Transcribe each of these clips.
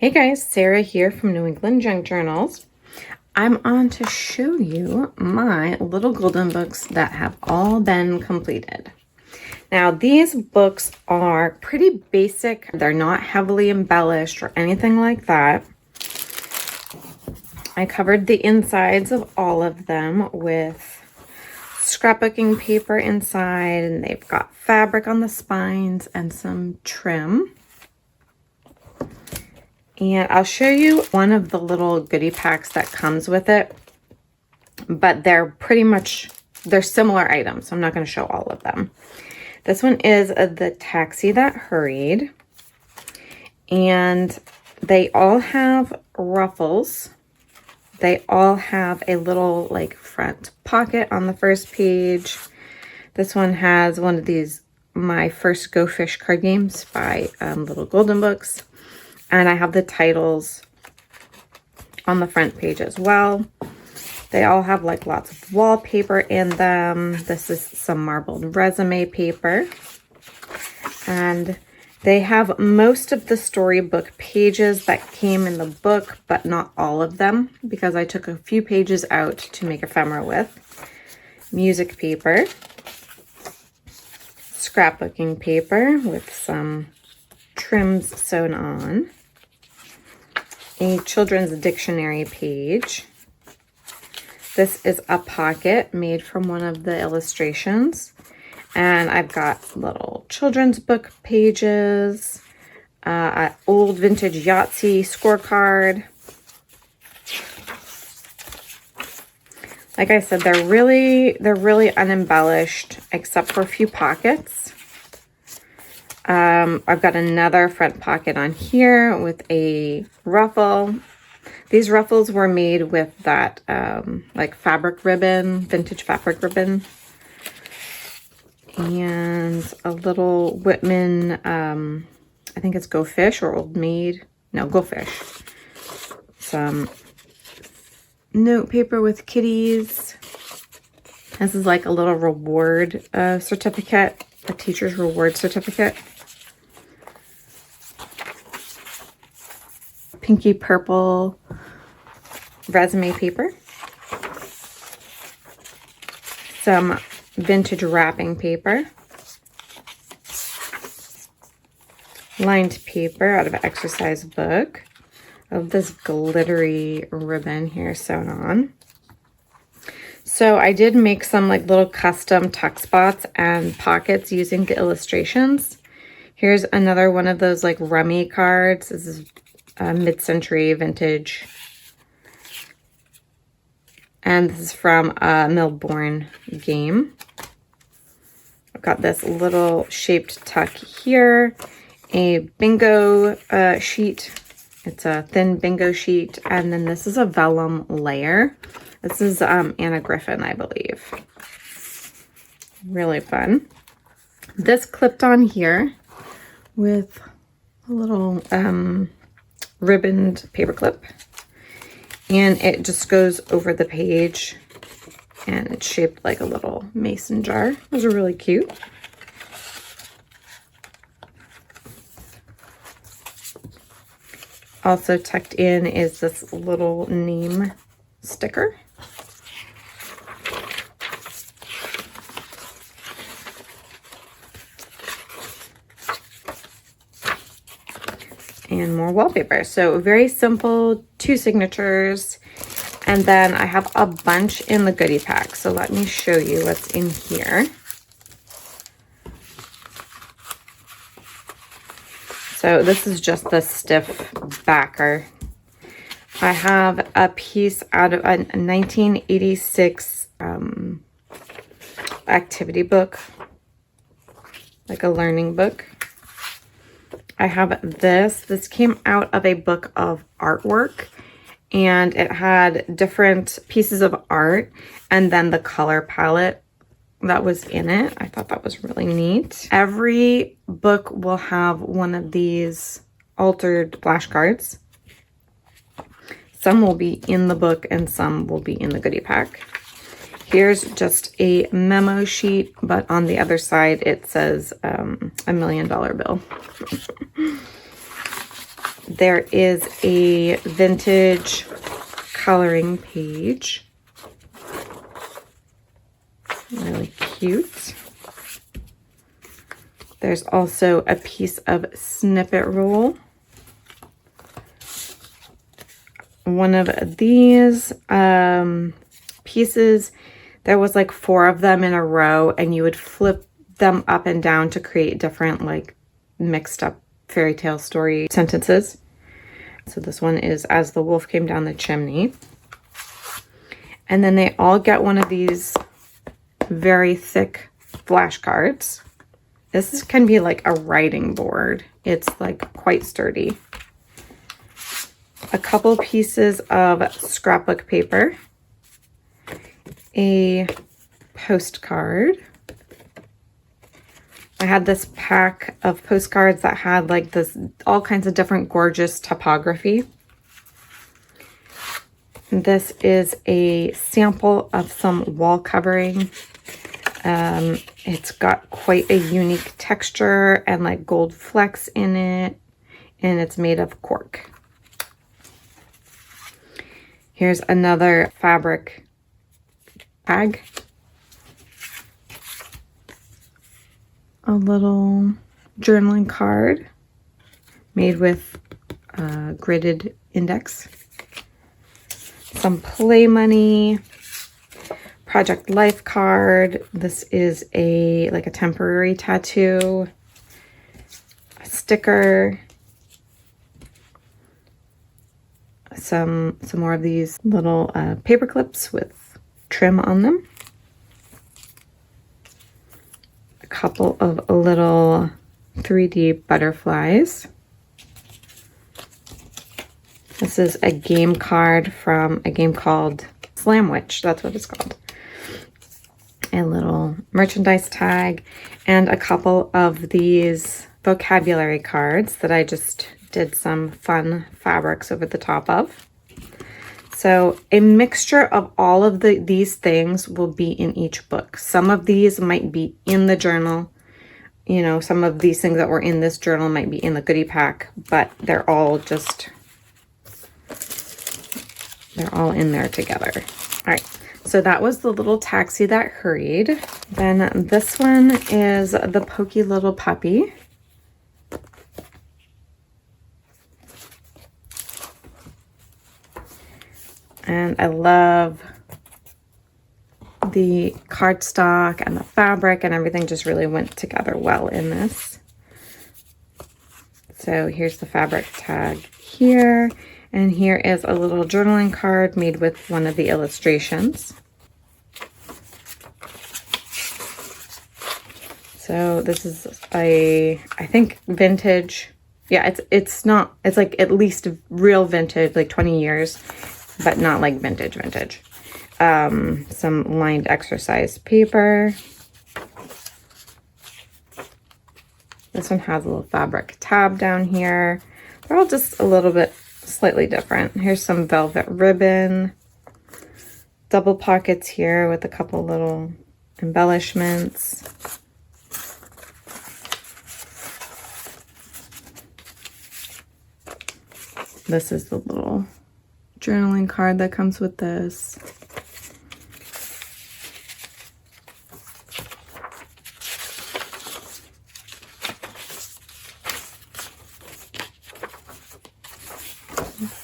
Hey guys, Sarah here from New England Junk Journals. I'm on to show you my little golden books that have all been completed. Now these books are pretty basic. They're not heavily embellished or anything like that. I covered the insides of all of them with scrapbooking paper inside, and they've got fabric on the spines and some trim. And I'll show you one of the little goodie packs that comes with it, but they're similar items, so I'm not going to show all of them. This one is The Taxi That Hurried, and they all have ruffles. They all have a little like front pocket on the first page. This one has one of these, My First Go Fish card games by Little Golden Books. And I have the titles on the front page as well. They all have like lots of wallpaper in them. This is some marbled resume paper. And they have most of the storybook pages that came in the book, but not all of them, because I took a few pages out to make ephemera with. Music paper. Scrapbooking paper with some trims sewn on. A children's dictionary page. This is a pocket made from one of the illustrations. And I've got little children's book pages, old vintage Yahtzee scorecard. Like I said, they're really unembellished except for a few pockets. I've got another front pocket on here with a ruffle. These ruffles were made with that like fabric ribbon, vintage fabric ribbon. And a little Whitman, I think it's Go Fish or Old Maid. No, Go Fish. Some note paper with kitties. This is like a little reward certificate, a teacher's reward certificate. Pinky purple resume paper. Some vintage wrapping paper. Lined paper out of an exercise book. Of this glittery ribbon here sewn on. So I did make some like little custom tuck spots and pockets using the illustrations. Here's another one of those like rummy cards. This is mid-century vintage. And this is from a Milbourne game. I've got this little shaped tuck here. A bingo sheet. It's a thin bingo sheet. And then this is a vellum layer. This is Anna Griffin, I believe. Really fun. This clipped on here with a little ribboned paper clip, and it just goes over the page, and it's shaped like a little mason jar. Those are really cute. Also tucked in is this little name sticker. And more wallpaper. So very simple, 2 signatures. And then I have a bunch in the goodie pack. So let me show you what's in here. So this is just the stiff backer. I have a piece out of a 1986 activity book, like a learning book. I have this. This came out of a book of artwork, and it had different pieces of art and then the color palette that was in it. I thought that was really neat. Every book will have one of these altered flashcards. Some will be in the book and some will be in the goodie pack. Here's just a memo sheet, but on the other side it says $1 million bill. there is a vintage coloring page. Really cute. There's also a piece of snippet roll. One of these pieces, there was like 4 of them in a row, and you would flip them up and down to create different like mixed up fairy tale story sentences. So this one is As the Wolf Came Down the Chimney. And then they all get one of these very thick flashcards. This can be like a writing board. It's like quite sturdy. A couple pieces of scrapbook paper. A postcard. I had this pack of postcards that had like this, all kinds of different gorgeous typography. This is a sample of some wall covering. It's got quite a unique texture and like gold flecks in it, and it's made of cork. Here's another fabric bag. A little journaling card made with gridded index. Some play money. Project Life card. This is a like a temporary tattoo. A sticker. Some more of these little paper clips with trim on them. A couple of little 3D butterflies. This is a game card from a game called Slamwich. That's what it's called. A little merchandise tag and a couple of these vocabulary cards that I just did some fun fabrics over the top of. So a mixture of all of these things will be in each book. Some of these might be in the journal. You know, some of these things that were in this journal might be in the goodie pack, but they're all in there together. All right, so that was the little taxi that hurried. Then this one is the Pokey Little Puppy. And I love the cardstock and the fabric and everything just really went together well in this. So here's the fabric tag here. And here is a little journaling card made with one of the illustrations. So this is I think vintage. Yeah, it's like at least real vintage, like 20 years, but not like vintage. Some lined exercise paper. This one has a little fabric tab down here. They're all just a little bit slightly different. Here's some velvet ribbon, double pockets here with a couple little embellishments. This is the little journaling card that comes with this.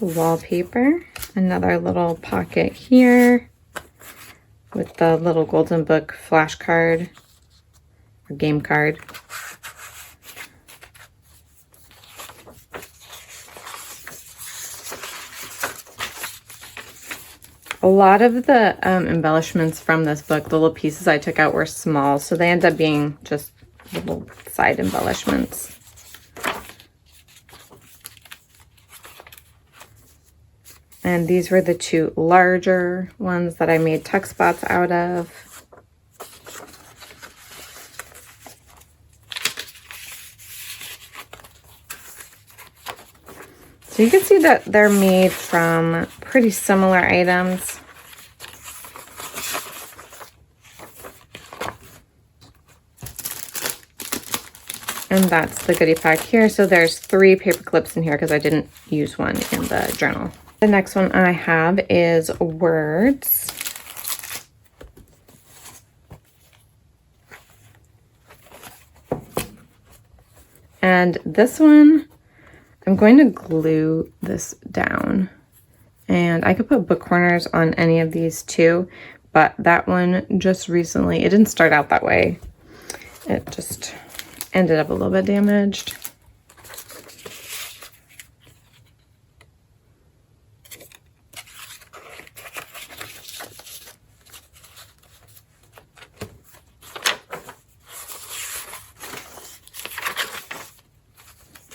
Wallpaper, another little pocket here with the little golden book flashcard or game card. A lot of the embellishments from this book, the little pieces I took out were small, so they end up being just little side embellishments. And these were the 2 larger ones that I made tuck spots out of. So you can see that they're made from pretty similar items. And that's the goodie pack here. So there's 3 paper clips in here because I didn't use one in the journal. The next one I have is words. And this one, I'm going to glue this down. And I could put book corners on any of these too, but that one just recently, it didn't start out that way. It just ended up a little bit damaged.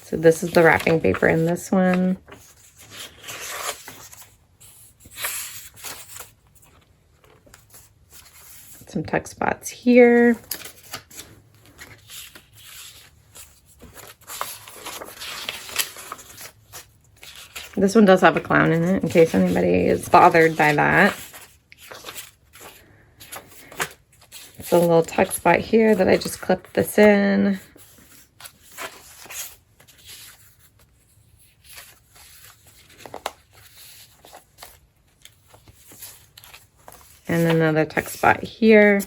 So this is the wrapping paper in this one. Some tuck spots here. This one does have a clown in it, in case anybody is bothered by that. It's a little tuck spot here that I just clipped this in. And another tuck spot here.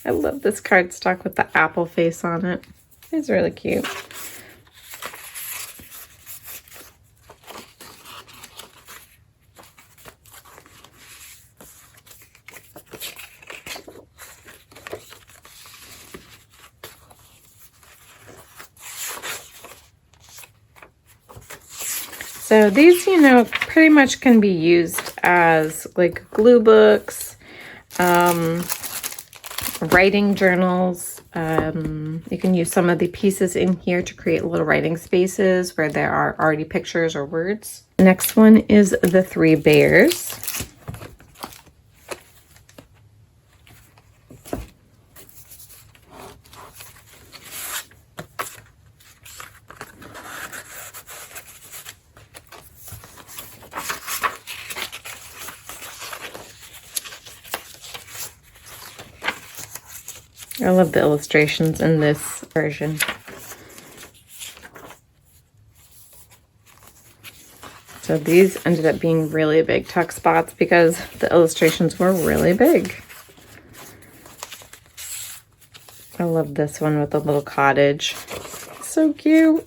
I love this cardstock with the apple face on it. It's really cute. So these, you know, pretty much can be used as like glue books, writing journals. You can use some of the pieces in here to create little writing spaces where there are already pictures or words. Next one is the 3 bears. I love the illustrations in this version. So these ended up being really big tuck spots because the illustrations were really big. I love this one with the little cottage. So cute.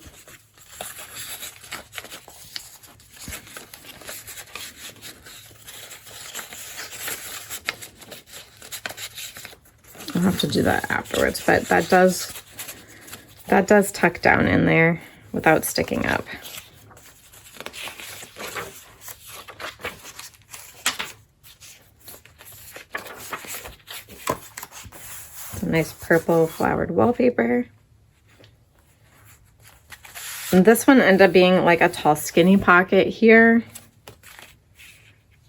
I'll have to do that afterwards, but that does tuck down in there without sticking up. It's a nice purple flowered wallpaper. And this one ended up being like a tall skinny pocket here.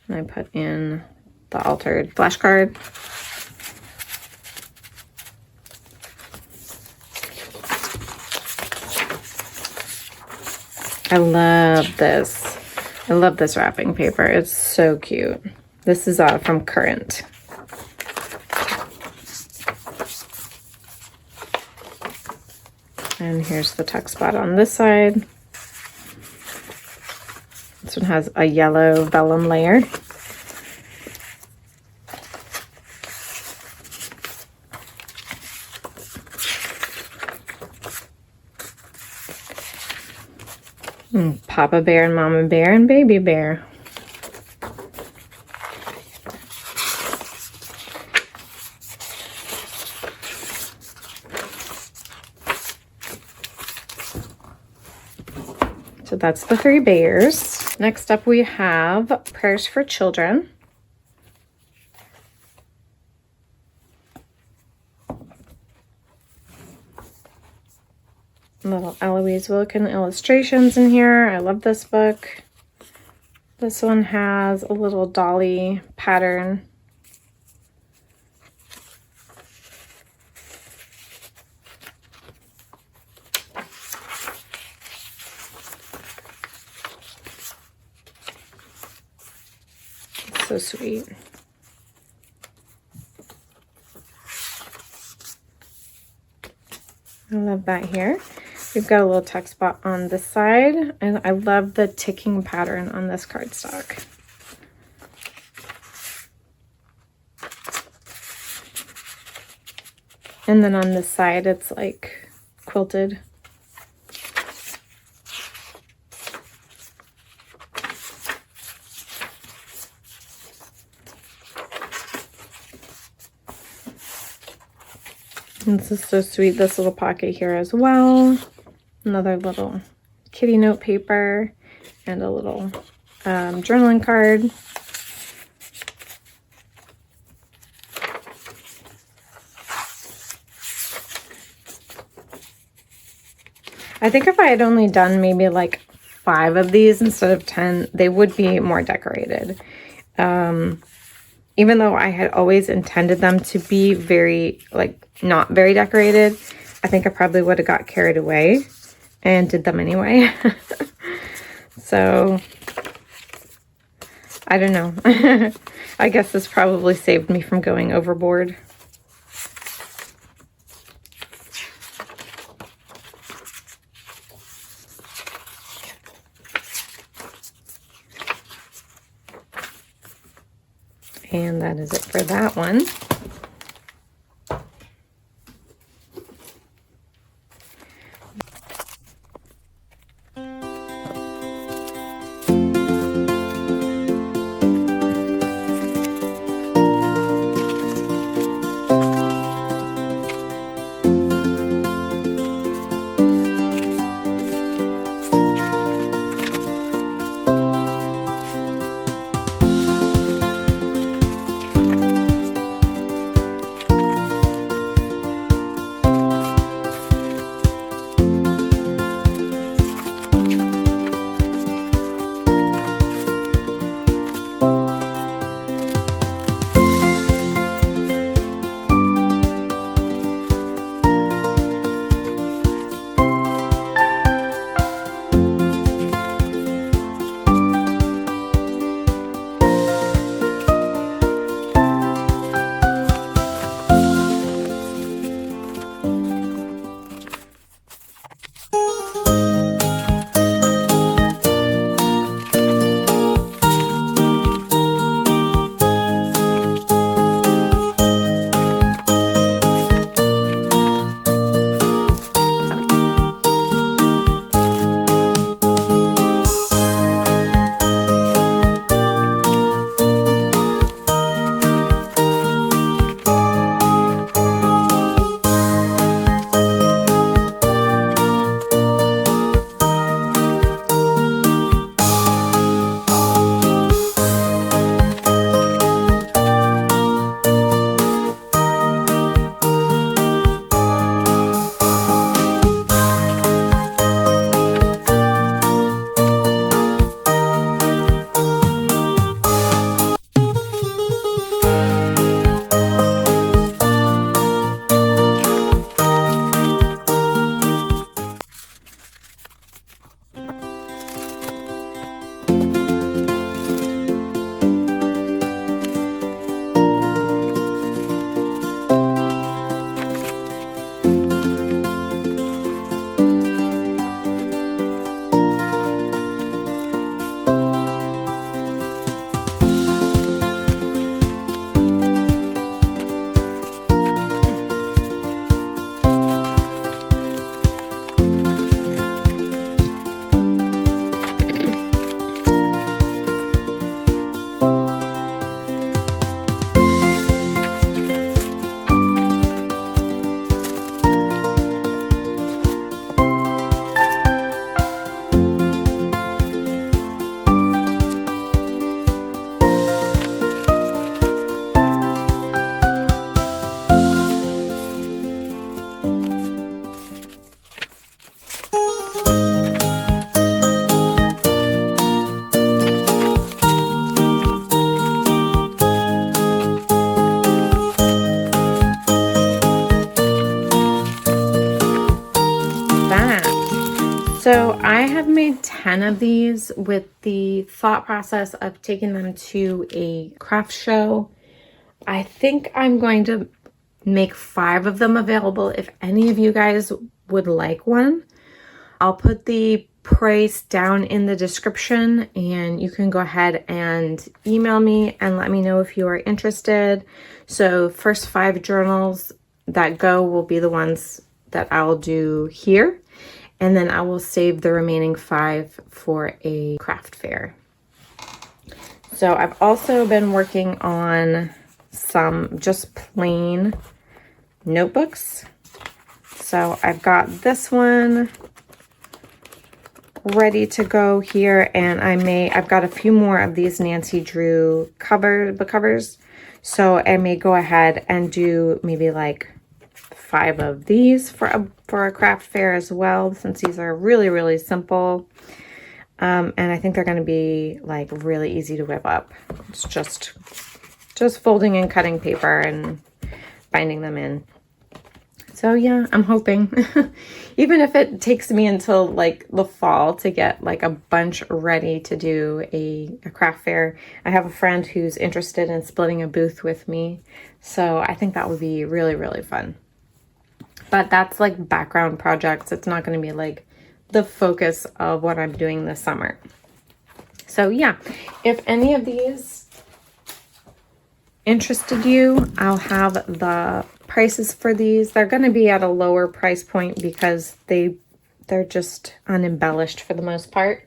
And I put in the altered flashcard. I love this. I love this wrapping paper. It's so cute. This is from Current. And here's the tuck spot on this side. This one has a yellow vellum layer. Papa Bear and Mama Bear and Baby Bear. So that's the 3 bears. Next up we have Prayers for Children. Little Eloise Wilkin illustrations in here. I love this book. This one has a little dolly pattern. so sweet. I love that here. We've got a little tuck spot on this side, and I love the ticking pattern on this cardstock. And then on this side, it's like quilted. And this is so sweet, this little pocket here as well. Another little kitty note paper and a little journaling card. I think if I had only done maybe like 5 of these instead of 10, they would be more decorated. Even though I had always intended them to be very, like, not very decorated, I think I probably would have got carried away and did them anyway. So, I don't know. I guess this probably saved me from going overboard. And that is it for that one. So I have made 10 of these with the thought process of taking them to a craft show. I think I'm going to make 5 of them available if any of you guys would like one. I'll put the price down in the description and you can go ahead and email me and let me know if you are interested. So first 5 journals that go will be the ones that I'll do here. And then I will save the remaining 5 for a craft fair. So I've also been working on some just plain notebooks. So I've got this one ready to go here, and I've got a few more of these Nancy Drew book covers. So I may go ahead and do maybe like 5 of these for a craft fair as well, since these are really, really simple. And I think they're going to be like really easy to whip up. It's just folding and cutting paper and binding them in. So yeah, I'm hoping, even if it takes me until like the fall to get like a bunch ready to do a craft fair. I have a friend who's interested in splitting a booth with me. So I think that would be really, really fun. But that's like background projects. It's not going to be like the focus of what I'm doing this summer. So yeah, if any of these interested you, I'll have the prices for these. They're going to be at a lower price point because they're just unembellished for the most part.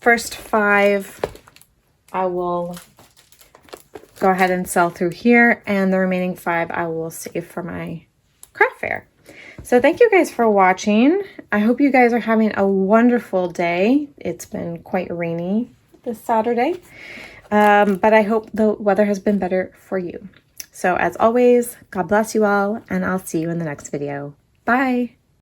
First 5 I will go ahead and sell through here, and the remaining 5 I will save for my craft fair. So thank you guys for watching. I hope you guys are having a wonderful day. It's been quite rainy this Saturday, but I hope the weather has been better for you. So as always, God bless you all, and I'll see you in the next video. Bye.